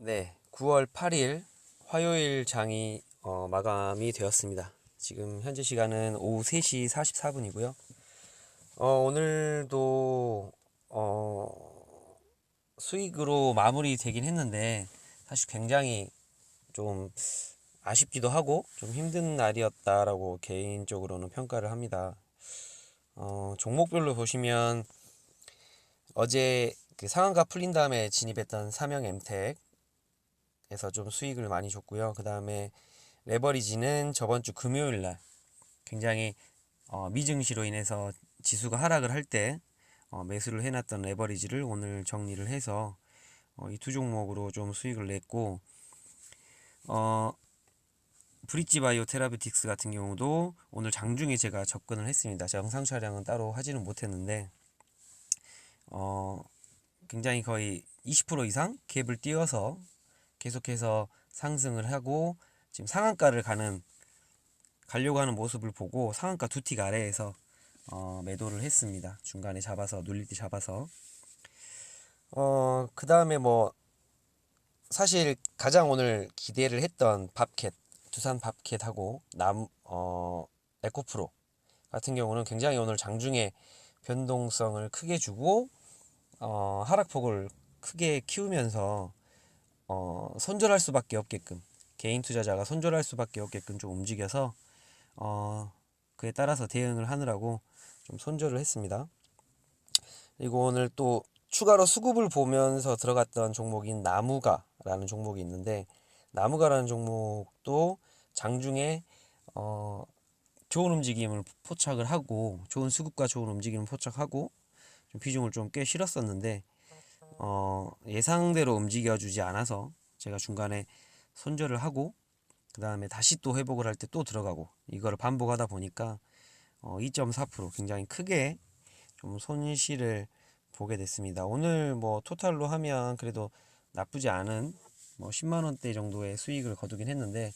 네, 9월 8일 화요일 장이 마감이 되었습니다. 지금 현재 시간은 오후 3시 44분이고요. 오늘도 수익으로 마무리되긴 했는데 사실 굉장히 좀 아쉽기도 하고 좀 힘든 날이었다라고 개인적으로는 평가를 합니다. 종목별로 보시면 어제 그 상한가 풀린 다음에 진입했던 삼형 엠텍에서 좀 수익을 많이 줬고요. 그 다음에 레버리지는 저번 주 금요일 날 굉장히 미증시로 인해서 지수가 하락을 할 때 매수를 해놨던 레버리지를 오늘 정리를 해서 이 두 종목으로 좀 수익을 냈고, 어, 브릿지 바이오 테라뷰틱스 같은 경우도 오늘 장중에 제가 접근을 했습니다. 제가 영상 촬영은 따로 하지는 못했는데 어, 굉장히 거의 20% 이상 갭을 띄워서 계속해서 상승을 하고 지금 상한가를 가려고 하는 모습을 보고 상한가 두 틱 아래에서 매도를 했습니다. 중간에 잡아서 눌릴 때 잡아서 그 다음에 뭐 사실 가장 오늘 기대를 했던 밥캣 두산 밥캣하고 에코프로 같은 경우는 굉장히 오늘 장중에 변동성을 크게 주고 하락폭을 크게 키우면서 손절할 수밖에 없게끔 개인 투자자가 손절할 수밖에 없게끔 좀 움직여서 그에 따라서 대응을 하느라고 좀 손절을 했습니다. 그리고 오늘 또 추가로 수급을 보면서 들어갔던 종목인 나무가라는 종목이 있는데 나무가라는 종목도 장중에 좋은 움직임을 포착을 하고 좋은 수급과 좋은 움직임을 포착하고 좀 비중을 좀 꽤 실었었는데 예상대로 움직여주지 않아서 제가 중간에 손절을 하고 그 다음에 다시 또 회복을 할 때 또 들어가고 이거를 반복하다 보니까 2.4% 굉장히 크게 좀 손실을 보게 됐습니다. 오늘 뭐 토탈로 하면 그래도 나쁘지 않은 뭐 10만 원대 정도의 수익을 거두긴 했는데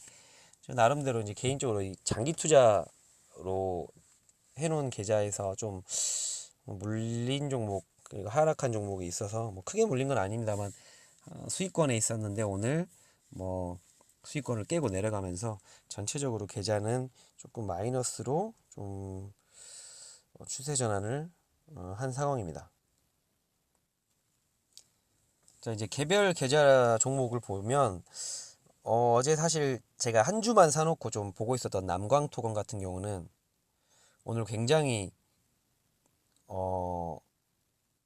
저 나름대로 이제 개인적으로 이 장기 투자로 해놓은 계좌에서 좀 물린 종목 그리고 하락한 종목이 있어서 뭐 크게 물린 건 아닙니다만 수익권에 있었는데 오늘 뭐 수익권을 깨고 내려가면서 전체적으로 계좌는 조금 마이너스로 좀 추세 전환을 한 상황입니다. 자, 이제 개별 계좌 종목을 보면 어제 사실 제가 한 주만 사놓고 좀 보고 있었던 남광토건 같은 경우는 오늘 굉장히 어,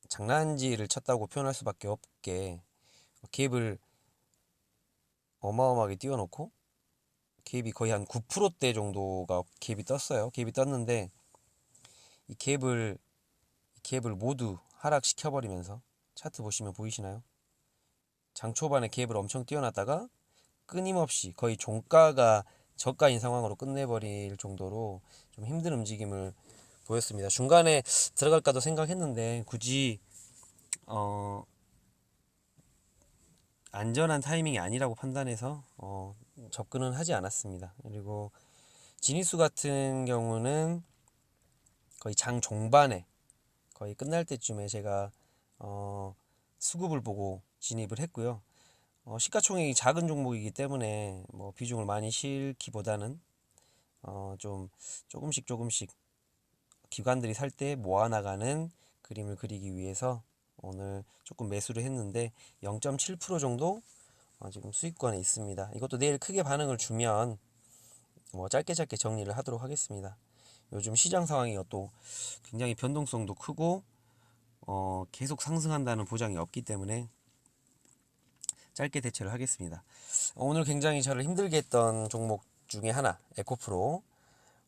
장난지를 쳤다고 표현할 수밖에 없게 갭을 어마어마하게 띄워놓고 갭이 거의 한 9%대 정도가 갭이 떴어요. 갭이 떴는데 이 갭을 모두 하락시켜버리면서 차트 보시면 보이시나요? 장 초반에 갭을 엄청 띄워놨다가 끊임없이 거의 종가가 저가인 상황으로 끝내버릴 정도로 좀 힘든 움직임을 보였습니다. 중간에 들어갈까도 생각했는데 굳이 어, 안전한 타이밍이 아니라고 판단해서 접근은 하지 않았습니다. 그리고 지니수 같은 경우는 거의 장 종반에 거의 끝날 때쯤에 제가 수급을 보고 진입을 했고요. 시가총액이 작은 종목이기 때문에 뭐 비중을 많이 실기보다는 좀 조금씩 기관들이 살 때 모아나가는 그림을 그리기 위해서 오늘 조금 매수를 했는데 0.7% 정도 지금 수익권에 있습니다. 이것도 내일 크게 반응을 주면 뭐 짧게 정리를 하도록 하겠습니다. 요즘 시장 상황이 또 굉장히 변동성도 크고 계속 상승한다는 보장이 없기 때문에 짧게 대처를 하겠습니다. 오늘 굉장히 저를 힘들게 했던 종목 중에 하나 에코프로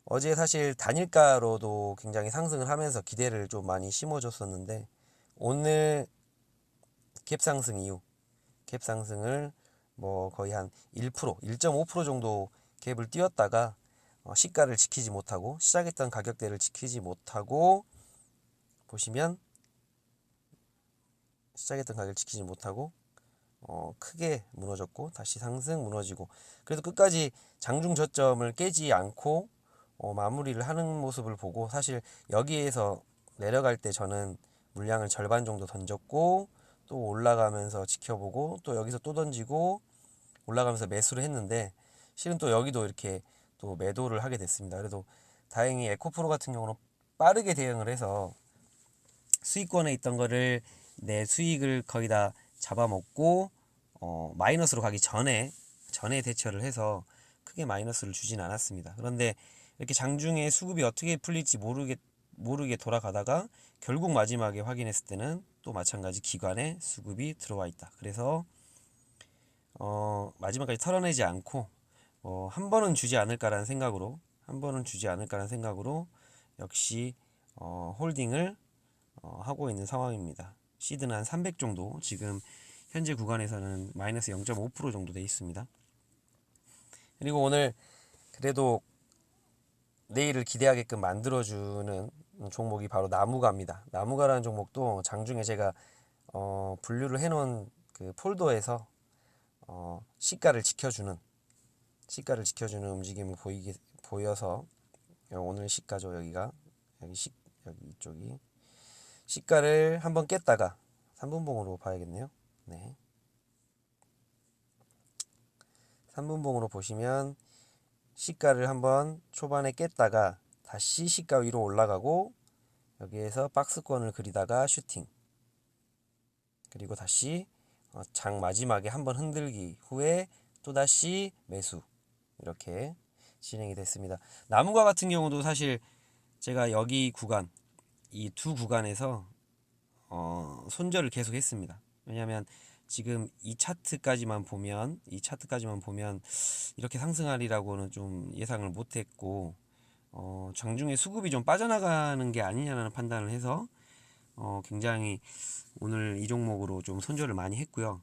어제 사실 단일가로도 굉장히 상승을 하면서 기대를 좀 많이 심어줬었는데 오늘 갭 상승 이후 갭 상승을 뭐 거의 한 1%, 1.5% 정도 갭을 띄웠다가 시가를 지키지 못하고 시작했던 가격대를 지키지 못하고 보시면 시작했던 가격을 지키지 못하고 크게 무너졌고 다시 상승 무너지고 그래도 끝까지 장중 저점을 깨지 않고 마무리를 하는 모습을 보고 사실 여기에서 내려갈 때 저는 물량을 절반 정도 던졌고 또 올라가면서 지켜보고 또 여기서 또 던지고 올라가면서 매수를 했는데 실은 또 여기도 이렇게 또 매도를 하게 됐습니다. 그래도 다행히 에코프로 같은 경우는 빠르게 대응을 해서 수익권에 있던 거를 내 수익을 거의 다 잡아먹고 마이너스로 가기 전에 대처를 해서 크게 마이너스를 주진 않았습니다. 그런데 이렇게 장중에 수급이 어떻게 풀릴지 모르게 돌아가다가 결국 마지막에 확인했을 때는 또 마찬가지 기관에 수급이 들어와 있다. 그래서 마지막까지 털어내지 않고 한 번은 주지 않을까라는 생각으로 역시 홀딩을 하고 있는 상황입니다. 시드는 한 300 정도, 지금 현재 구간에서는 마이너스 0.5% 정도 돼 있습니다. 그리고 오늘 그래도 내일을 기대하게끔 만들어주는 종목이 바로 나무가입니다. 나무가라는 종목도 장중에 제가 분류를 해놓은 그 폴더에서 시가를 지켜주는 움직임을 보여서 오늘 시가죠. 여기 이쪽이 시가를 한번 깼다가 3분봉으로 봐야겠네요. 네. 3분봉으로 보시면 시가를 한번 초반에 깼다가 다시 시가 위로 올라가고 여기에서 박스권을 그리다가 슈팅, 그리고 다시 장 마지막에 한번 흔들기 후에 또다시 매수, 이렇게 진행이 됐습니다. 나무가 같은 경우도 사실 제가 여기 구간, 이 두 구간에서 손절을 계속 했습니다. 왜냐하면 지금 이 차트까지만 보면 이렇게 상승하리라고는 좀 예상을 못했고 장중에 수급이 좀 빠져나가는 게 아니냐는 판단을 해서 굉장히 오늘 이 종목으로 좀 손절을 많이 했고요.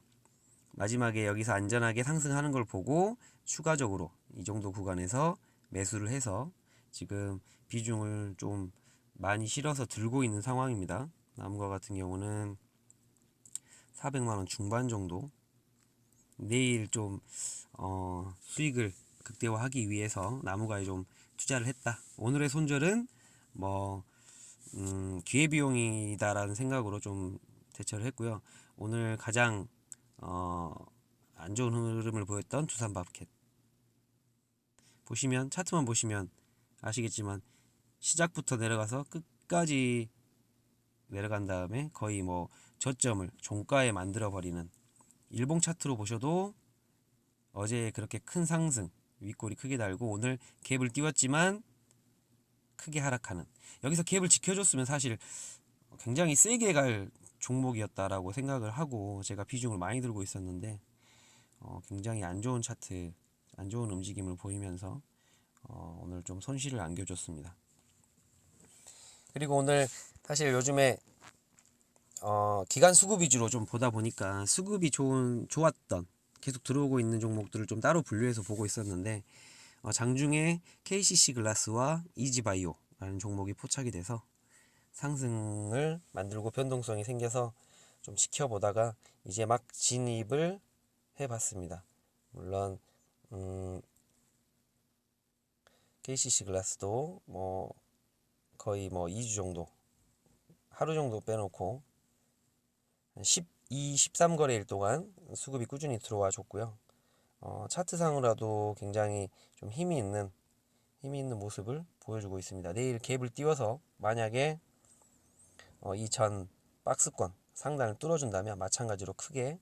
마지막에 여기서 안전하게 상승하는 걸 보고 추가적으로 이 정도 구간에서 매수를 해서 지금 비중을 좀 많이 실어서 들고 있는 상황입니다. 나무가 같은 경우는 400만원 중반 정도, 내일 좀 수익을 극대화하기 위해서 나무가에 좀 투자를 했다. 오늘의 손절은 기회비용이다라는 생각으로 좀 대처를 했고요. 오늘 가장 안 좋은 흐름을 보였던 두산마켓, 보시면 차트만 보시면 아시겠지만 시작부터 내려가서 끝까지 내려간 다음에 거의 저점을 종가에 만들어 버리는, 일봉 차트로 보셔도 어제 그렇게 큰 상승, 윗골이 크게 달고 오늘 갭을 띄웠지만 크게 하락하는, 여기서 갭을 지켜줬으면 사실 굉장히 세게 갈 종목이었다라고 생각을 하고 제가 비중을 많이 들고 있었는데 굉장히 안 좋은 차트, 안 좋은 움직임을 보이면서 오늘 좀 손실을 안겨줬습니다. 그리고 오늘 사실 요즘에 기간 수급 위주로 좀 보다 보니까 수급이 좋았던, 계속 들어오고 있는 종목들을 좀 따로 분류해서 보고 있었는데 장중에 KCC 글라스와 이지바이오라는 종목이 포착이 돼서 상승을 만들고 변동성이 생겨서 좀 지켜보다가 이제 막 진입을 해봤습니다. 물론 KCC 글라스도 거의 2주 정도, 하루 정도 빼놓고 12, 13거래일 동안 수급이 꾸준히 들어와 줬고요. 차트상으로도 굉장히 좀 힘이 있는 모습을 보여주고 있습니다. 내일 갭을 띄워서 만약에 이 전 박스권 상단을 뚫어준다면 마찬가지로 크게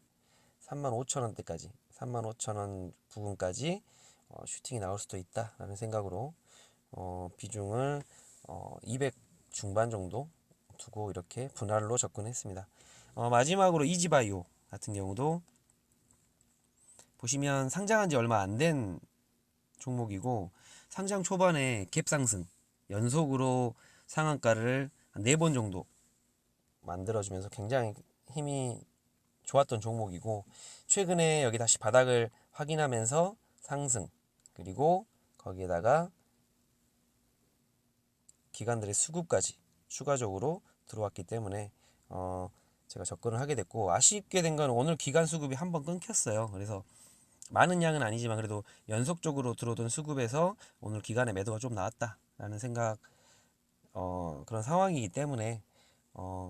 35,000원대까지, 35,000원 부근까지 슈팅이 나올 수도 있다라는 생각으로 비중을 200 중반 정도 두고 이렇게 분할로 접근했습니다. 마지막으로 이지바이오 같은 경우도 보시면 상장한 지 얼마 안 된 종목이고 상장 초반에 갭 상승, 연속으로 상한가를 한 4번 정도 만들어주면서 굉장히 힘이 좋았던 종목이고, 최근에 여기 다시 바닥을 확인하면서 상승, 그리고 거기에다가 기관들의 수급까지 추가적으로 들어왔기 때문에 제가 접근을 하게 됐고, 아쉽게 된 건 오늘 기관 수급이 한번 끊겼어요. 그래서 많은 양은 아니지만 그래도 연속적으로 들어오던 수급에서 오늘 기관의 매도가 좀 나왔다라는 생각, 그런 상황이기 때문에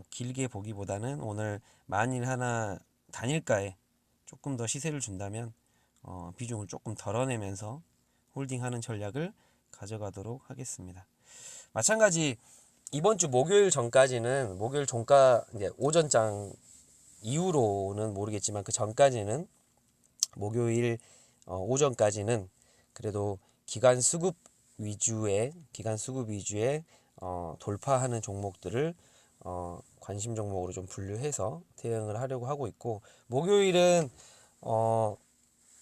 길게 보기보다는 오늘 만일 하나 단일가에 조금 더 시세를 준다면 비중을 조금 덜어내면서 홀딩하는 전략을 가져가도록 하겠습니다. 마찬가지 이번 주 목요일 전까지는 목요일 종가 이제 오전장 이후로는 모르겠지만 그 전까지는 목요일 오전까지는 그래도 기간 수급 위주의 돌파하는 종목들을 관심 종목으로 좀 분류해서 대응을 하려고 하고 있고, 목요일은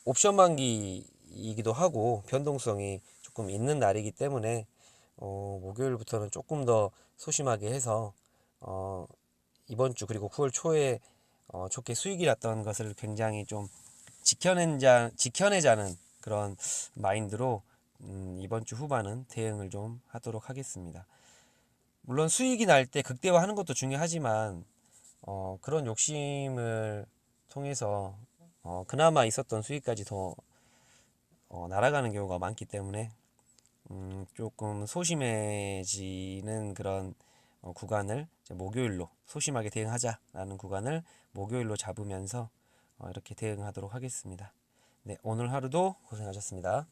옵션 만기이기도 하고 변동성이 조금 있는 날이기 때문에 목요일부터는 조금 더 소심하게 해서 이번 주 그리고 9월 초에 좋게 수익이 났던 것을 굉장히 좀 지켜내자는 그런 마인드로 이번 주 후반은 대응을 좀 하도록 하겠습니다. 물론 수익이 날 때 극대화하는 것도 중요하지만 그런 욕심을 통해서 그나마 있었던 수익까지 더 날아가는 경우가 많기 때문에 조금 소심해지는 그런 구간을 목요일로 소심하게 대응하자라는 구간을 목요일로 잡으면서 이렇게 대응하도록 하겠습니다. 네, 오늘 하루도 고생하셨습니다.